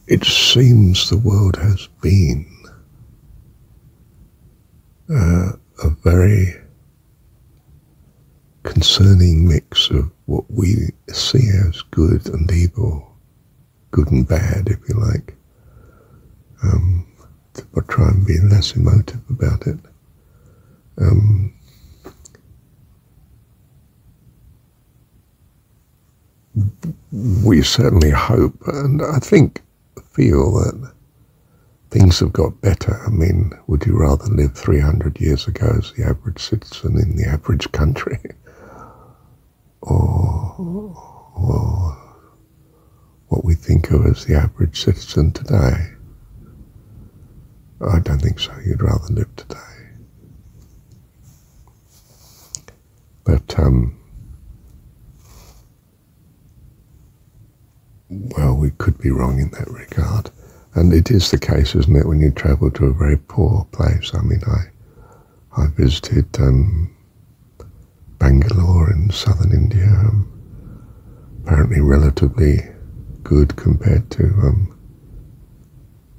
It seems the world has been a very concerning mix of what we see as good and evil, good and bad, if you like, to try and be less emotive about it. We certainly hope, and I feel that things have got better. I mean, would you rather live 300 years ago as the average citizen in the average country, or what we think of as the average citizen today? I don't think so. You'd rather live today. But, well, we could be wrong in that regard. And it is the case, isn't it, when you travel to a very poor place? I mean, I visited Bangalore in southern India, apparently relatively good compared to,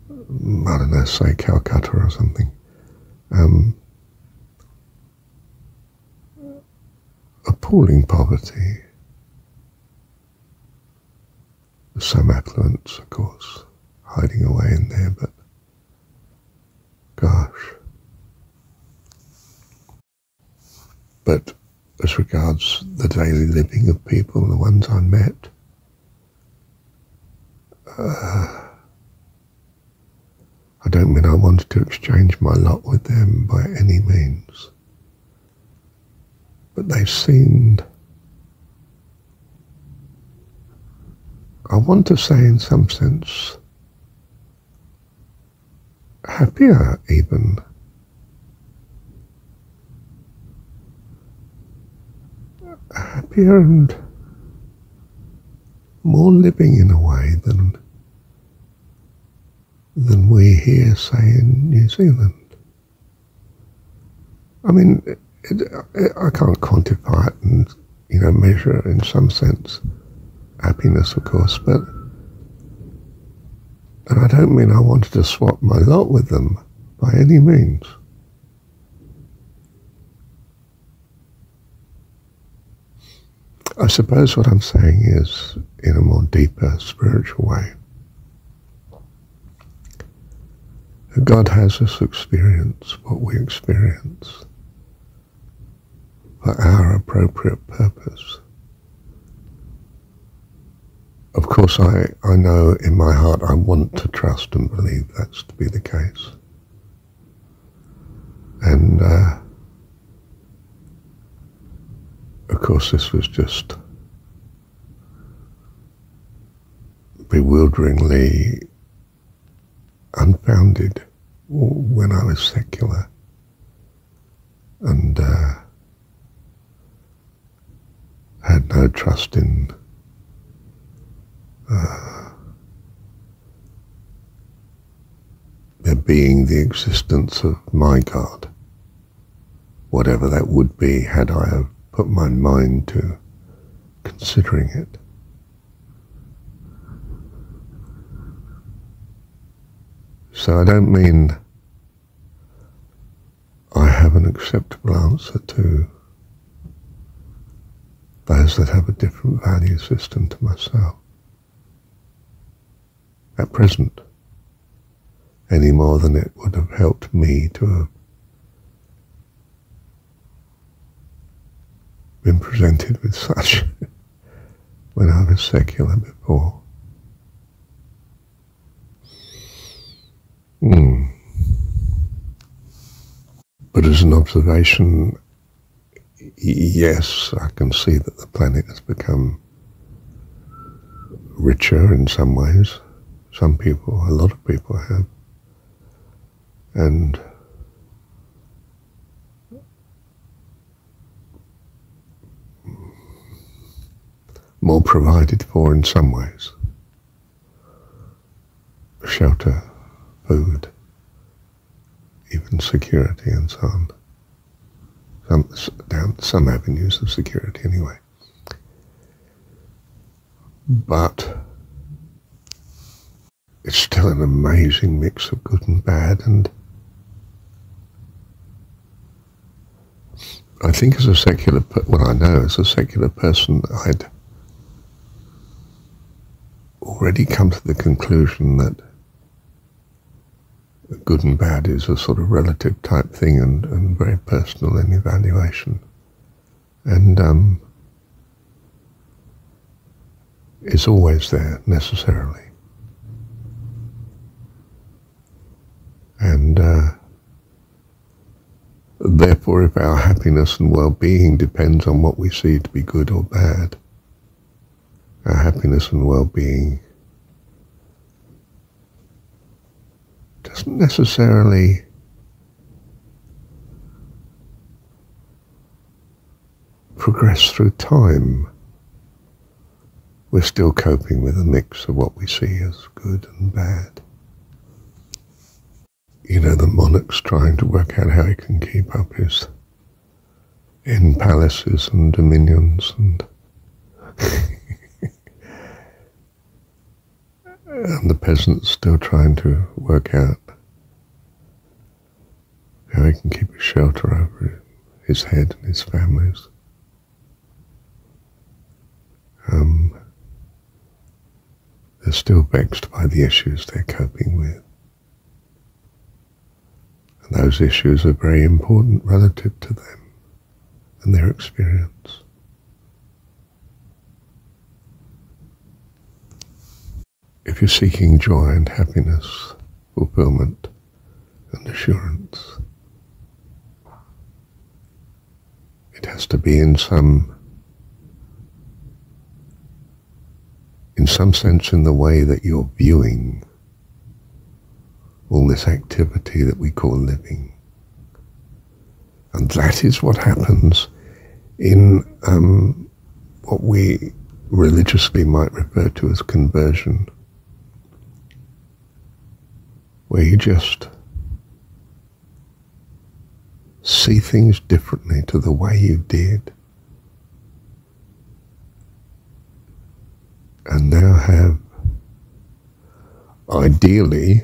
I don't know, say Calcutta or something. Appalling poverty. Some affluence, of course, hiding away in there, but gosh. But as regards the daily living of people, the ones I met, I don't mean I wanted to exchange my lot with them by any means, but they seemed, I want to say in some sense, happier even. Happier and more living in a way than we here, say, in New Zealand. I mean, I can't quantify it and, measure it in some sense. Happiness, of course, but, and I don't mean I wanted to swap my lot with them by any means. I suppose what I'm saying is, in a more deeper spiritual way, that God has us experience what we experience for our appropriate purpose. Of course, I know in my heart I want to trust and believe that's to be the case. And, of course, this was just bewilderingly unfounded when I was secular. And had no trust in there being the existence of my God, whatever that would be, had I have put my mind to considering it. So I don't mean I have an acceptable answer to those that have a different value system to myself at present, any more than it would have helped me to have been presented with such when I was secular before. But as an observation, yes, I can see that the planet has become richer in some ways. Some people, a lot of people have. And more provided for in some ways. Shelter, food, even security and so on. Some avenues of security anyway. But it's still an amazing mix of good and bad, and I think as a secular, well, I know as a secular person, I'd already come to the conclusion that good and bad is a sort of relative type thing and very personal in evaluation. And it's always there, necessarily. And therefore, if our happiness and well-being depends on what we see to be good or bad, our happiness and well-being doesn't necessarily progress through time. We're still coping with a mix of what we see as good and bad. You know, the monarch's trying to work out how he can keep up his end palaces and dominions, and and the peasant's still trying to work out how he can keep a shelter over his head and his family's. They're still vexed by the issues they're coping with. And those issues are very important relative to them and their experience. If you're seeking joy and happiness, fulfillment and assurance, it has to be in some sense in the way that you're viewing all this activity that we call living. And that is what happens in what we religiously might refer to as conversion, where you just see things differently to the way you did, and now have, ideally,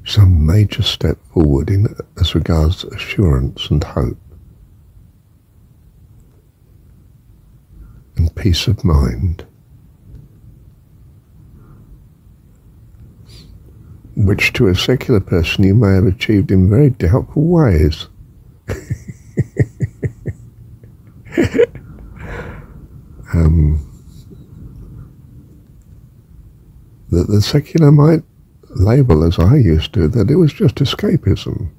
some major step forward in as regards assurance and hope and peace of mind, which to a secular person you may have achieved in very doubtful ways. That the secular might label, as I used to, that it was just escapism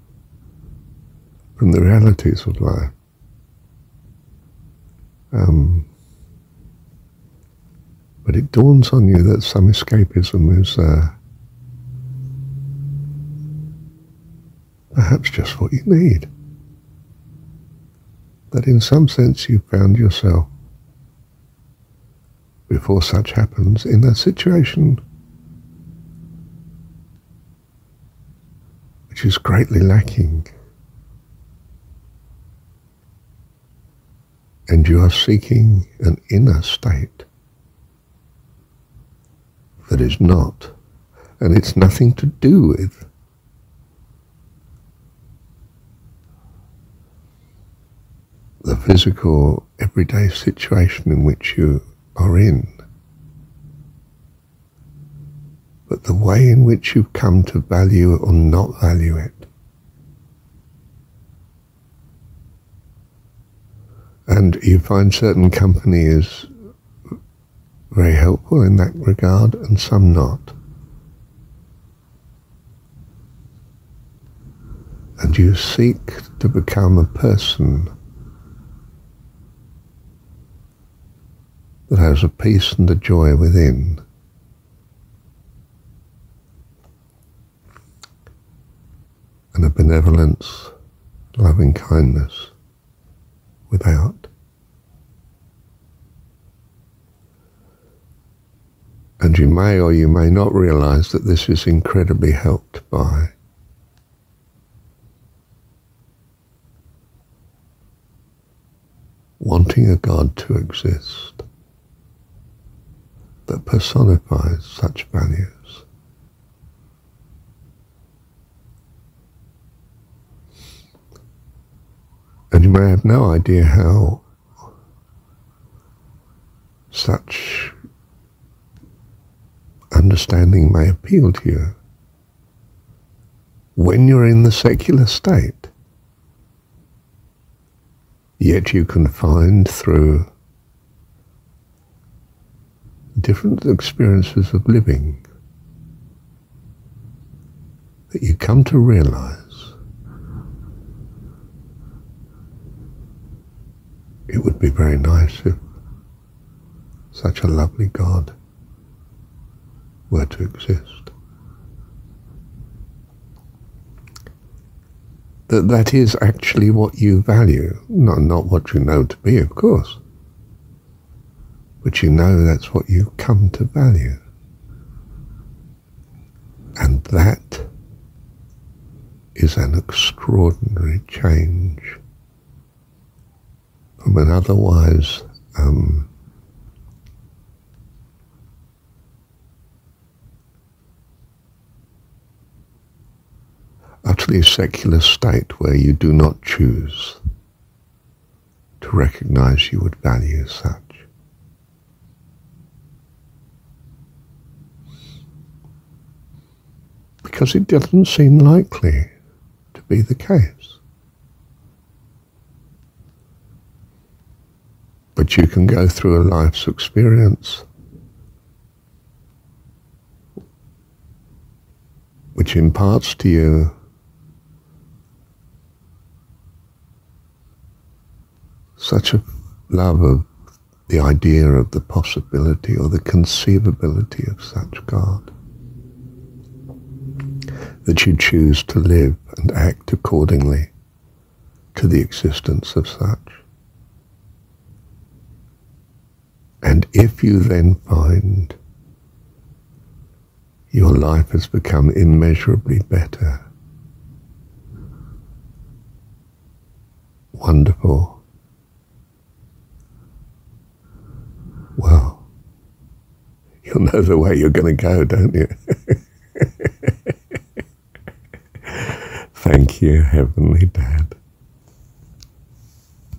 from the realities of life. But it dawns on you that some escapism is perhaps just what you need. That in some sense you found yourself, before such happens, in a situation which is greatly lacking, and you are seeking an inner state that is not, and it's nothing to do with the physical everyday situation in which you are in, but the way in which you've come to value or not value it. And you find certain company is very helpful in that regard and some not. And you seek to become a person that has a peace and a joy within, and a benevolence, loving kindness without. And you may or you may not realize that this is incredibly helped by wanting a God to exist that personifies such values. And you may have no idea how such understanding may appeal to you when you're in the secular state. Yet you can find through different experiences of living that you come to realize it would be very nice if such a lovely God were to exist. That is actually what you value, not what you know to be, of course, but you know that's what you come to value. And that is an extraordinary change from an otherwise utterly secular state where you do not choose to recognize you would value such. Because it doesn't seem likely to be the case. But you can go through a life's experience which imparts to you such a love of the idea of the possibility or the conceivability of such God that you choose to live and act accordingly to the existence of such. And if you then find your life has become immeasurably better, wonderful, well, you'll know the way you're going to go, don't you? Thank you, Heavenly Dad.